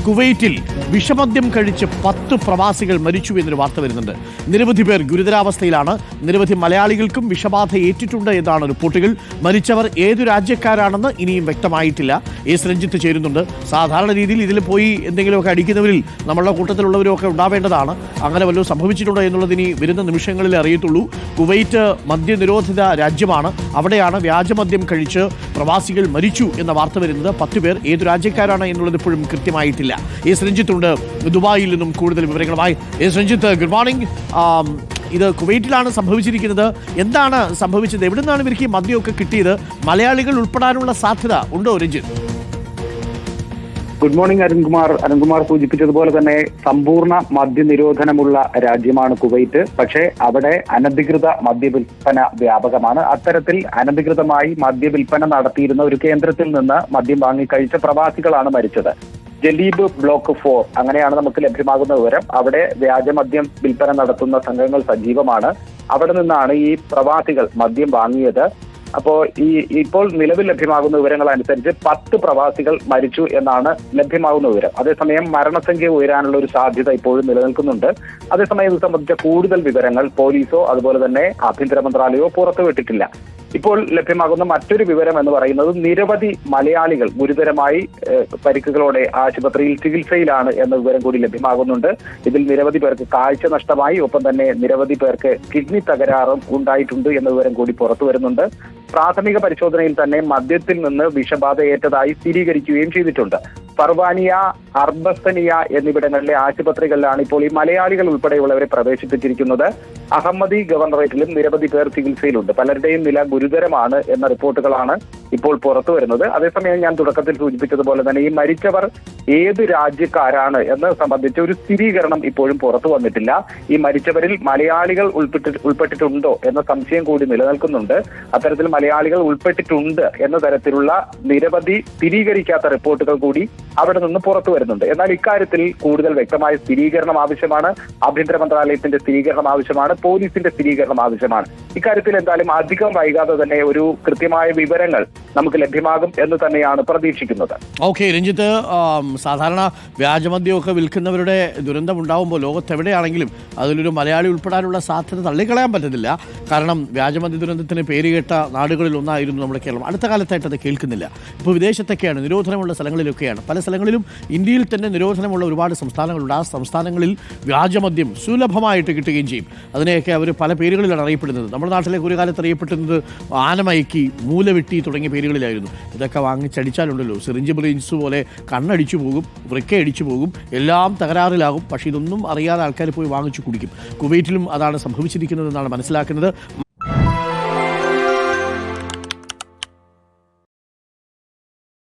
കുവൈറ്റിൽ വിഷമദ്യം കഴിച്ച് 10 പ്രവാസികൾ മരിച്ചു എന്നൊരു വാർത്ത വരുന്നുണ്ട്. നിരവധി പേർ ഗുരുതരാവസ്ഥയിലാണ്. നിരവധി മലയാളികൾക്കും വിഷബാധ ഏറ്റിട്ടുണ്ട് എന്നാണ് റിപ്പോർട്ടുകൾ. മരിച്ചവർ ഏതു രാജ്യക്കാരാണെന്ന് ഇനിയും വ്യക്തമായിട്ടില്ല. എസ് രഞ്ജിത്ത് ചേരുന്നുണ്ട്. സാധാരണ രീതിയിൽ ഇതിൽ പോയി എന്തെങ്കിലുമൊക്കെ അടിക്കുന്നവരിൽ നമ്മളുടെ കൂട്ടത്തിലുള്ളവരും ഒക്കെ ഉണ്ടാവേണ്ടതാണ്. അങ്ങനെ വല്ലതും സംഭവിച്ചിട്ടുണ്ടോ എന്നുള്ളത് ഇനി വരുന്ന നിമിഷങ്ങളിൽ അറിയത്തുള്ളൂ. കുവൈറ്റ് മദ്യനിരോധിത രാജ്യമാണ്. അവിടെയാണ് വ്യാജമദ്യം കഴിച്ച് പ്രവാസികൾ മരിച്ചു എന്ന വാർത്ത വരുന്നത്. 10 പേർ ഏതു രാജ്യക്കാരാണ് എന്നുള്ളത് ഇപ്പോഴും കൃത്യമായിട്ടില്ല. എസ് രഞ്ജിത്തുണ്ട് ദുബായിൽ നിന്നും കൂടുതൽ വിവരങ്ങളുമായി. S Ranjith, good morning. ഇത് കുവൈറ്റിലാണ് സംഭവിച്ചിരിക്കുന്നത്. എന്താണ് സംഭവിച്ചത്? എവിടെ നിന്നാണ് ഇവർക്ക് ഈ മദ്യമൊക്കെ കിട്ടിയത്? മലയാളികൾ ഉൾപ്പെടാനുള്ള സാധ്യത ഉണ്ടോ രഞ്ജിത്ത്? ഗുഡ് മോർണിംഗ് അരുൺകുമാർ സൂചിപ്പിച്ചതുപോലെ തന്നെ സമ്പൂർണ്ണ മദ്യനിരോധനമുള്ള രാജ്യമാണ് കുവൈറ്റ്. പക്ഷേ അവിടെ അനധികൃത മദ്യവിൽപ്പന വ്യാപകമാണ്. അത്തരത്തിൽ അനധികൃതമായി മദ്യവിൽപ്പന നടത്തിയിരുന്ന ഒരു കേന്ദ്രത്തിൽ നിന്ന് മദ്യം വാങ്ങിക്കഴിച്ച പ്രവാസികളാണ് മരിച്ചത്. ജലീബ് ബ്ലോക്ക് 4 അങ്ങനെയാണ് നമുക്ക് ലഭ്യമാകുന്ന വിവരം. അവിടെ വ്യാജമദ്യം വിൽപ്പന നടത്തുന്ന സംഘങ്ങൾ സജീവമാണ്. അവിടെ നിന്നാണ് ഈ പ്രവാസികൾ മദ്യം വാങ്ങിയത്. അപ്പോൾ ഇപ്പോൾ നിലവിൽ ലഭ്യമാകുന്ന വിവരങ്ങൾ അനുസരിച്ച് 10 പ്രവാസികൾ മരിച്ചു എന്നാണ് ലഭ്യമാകുന്ന വിവരം. അതേസമയം മരണസംഖ്യ ഉയരാനുള്ള ഒരു സാധ്യത ഇപ്പോഴും നിലനിൽക്കുന്നുണ്ട്. അതേസമയം ഇത് സംബന്ധിച്ച കൂടുതൽ വിവരങ്ങൾ പോലീസോ അതുപോലെ തന്നെ ആഭ്യന്തര മന്ത്രാലയമോ പുറത്തുവിട്ടിട്ടില്ല. ഇപ്പോൾ ലഭ്യമാകുന്ന മറ്റൊരു വിവരം എന്ന് പറയുന്നത് നിരവധി മലയാളികൾ ഗുരുതരമായി പരിക്കുകളോടെ ആശുപത്രിയിൽ ചികിത്സയിലാണ് എന്ന വിവരം കൂടി ലഭ്യമാകുന്നുണ്ട്. ഇതിൽ നിരവധി പേർക്ക് കാഴ്ച നഷ്ടമായി, ഒപ്പം തന്നെ നിരവധി പേർക്ക് കിഡ്നി തകരാറും ഉണ്ടായിട്ടുണ്ട് എന്ന വിവരം കൂടി പുറത്തു വരുന്നുണ്ട്. പ്രാഥമിക പരിശോധനയിൽ തന്നെ മദ്യത്തിൽ നിന്ന് വിഷബാധ ഏറ്റതായി സ്ഥിരീകരിക്കുകയും ചെയ്തിട്ടുണ്ട്. ഫർവാനിയ, അർബസ്തനിയ എന്നിവിടങ്ങളിലെ ആശുപത്രികളിലാണ് ഇപ്പോൾ ഈ മലയാളികൾ ഉൾപ്പെടെയുള്ളവരെ പ്രവേശിപ്പിച്ചിരിക്കുന്നത്. അഹമ്മദി ഗവർണറേറ്റിലും നിരവധി പേർ ചികിത്സയിലുണ്ട്. പലരുടെയും നില ഗുരുതരമാണ് എന്ന റിപ്പോർട്ടുകളാണ് ഇപ്പോൾ പുറത്തു വരുന്നത്. അതേസമയം ഞാൻ തുടക്കത്തിൽ സൂചിപ്പിച്ചതുപോലെ തന്നെ ഈ മരിച്ചവർ ഏത് രാജ്യക്കാരാണ് എന്ന് സംബന്ധിച്ച ഒരു സ്ഥിരീകരണം ഇപ്പോഴും പുറത്തു വന്നിട്ടില്ല. ഈ മരിച്ചവരിൽ മലയാളികൾ ഉൾപ്പെട്ടിട്ടുണ്ടോ എന്ന സംശയം കൂടി നിലനിൽക്കുന്നുണ്ട്. അത്തരത്തിൽ മലയാളികൾ ഉൾപ്പെട്ടിട്ടുണ്ട് എന്ന തരത്തിലുള്ള നിരവധി സ്ഥിരീകരിക്കാത്ത റിപ്പോർട്ടുകൾ കൂടി അവിടെ നിന്ന് പുറത്തു വരുന്നുണ്ട്. എന്നാൽ ഇക്കാര്യത്തിൽ കൂടുതൽ വ്യക്തമായ സ്ഥിരീകരണം ആവശ്യമാണ്. ആഭ്യന്തര മന്ത്രാലയത്തിന്റെ സ്ഥിരീകരണം ആവശ്യമാണ്. പോലീസിന്റെ സ്ഥിരീകരണം ആവശ്യമാണ്. ഇക്കാര്യത്തിൽ എന്തായാലും അധികം വൈകാതെ തന്നെ ഒരു കൃത്യമായ വിവരങ്ങൾ നമുക്ക് ലഭ്യമാകും എന്ന് തന്നെയാണ് പ്രതീക്ഷിക്കുന്നത്. ഓക്കെ രഞ്ജിത്ത്, സാധാരണ വ്യാജമദ്യമൊക്കെ വിൽക്കുന്നവരുടെ ദുരന്തം ഉണ്ടാകുമ്പോൾ ലോകത്തെവിടെയാണെങ്കിലും അതിലൊരു മലയാളി ഉൾപ്പെടാനുള്ള സാധ്യത തള്ളിക്കളയാൻ പറ്റത്തില്ല. കാരണം വ്യാജമദ്യ ദുരന്തത്തിന് പേരുകേട്ട നാടുകളിൽ ഒന്നായിരുന്നു നമ്മുടെ കേരളം. അടുത്ത കാലത്തായിട്ട് അത് കേൾക്കുന്നില്ല. ഇപ്പോൾ വിദേശത്തൊക്കെയാണ്, നിരോധനമുള്ള സ്ഥലങ്ങളിലൊക്കെയാണ്. പല സ്ഥലങ്ങളിലും ഇന്ത്യയിൽ തന്നെ നിരോധനമുള്ള ഒരുപാട് സംസ്ഥാനങ്ങളുണ്ട്. ആ സംസ്ഥാനങ്ങളിൽ വ്യാജമദ്യം സുലഭമായിട്ട് കിട്ടുകയും ചെയ്യും. അതിനെയൊക്കെ അവർ പല പേരുകളിലാണ് അറിയപ്പെടുന്നത്. നമ്മുടെ നാട്ടിലേക്ക് ഒരു കാലത്ത് അറിയപ്പെടുന്നത് ആനമയക്കി, മൂലവെട്ടി തുടങ്ങിയ പേരുകളിലായിരുന്നു. ഇതൊക്കെ വാങ്ങിച്ചടിച്ചാലുണ്ടല്ലോ സിറിഞ്ച് ബ്രെയിൻസ് പോലെ കണ്ണടിച്ചു പോകും, വൃക്കയടിച്ചു പോകും, എല്ലാം തകരാറിലാകും. പക്ഷേ ഇതൊന്നും അറിയാതെ ആൾക്കാർ പോയി വാങ്ങിച്ചു കുടിക്കും. കുവൈറ്റിലും അതാണ് സംഭവിച്ചിരിക്കുന്നതെന്നാണ് മനസ്സിലാക്കുന്നത്.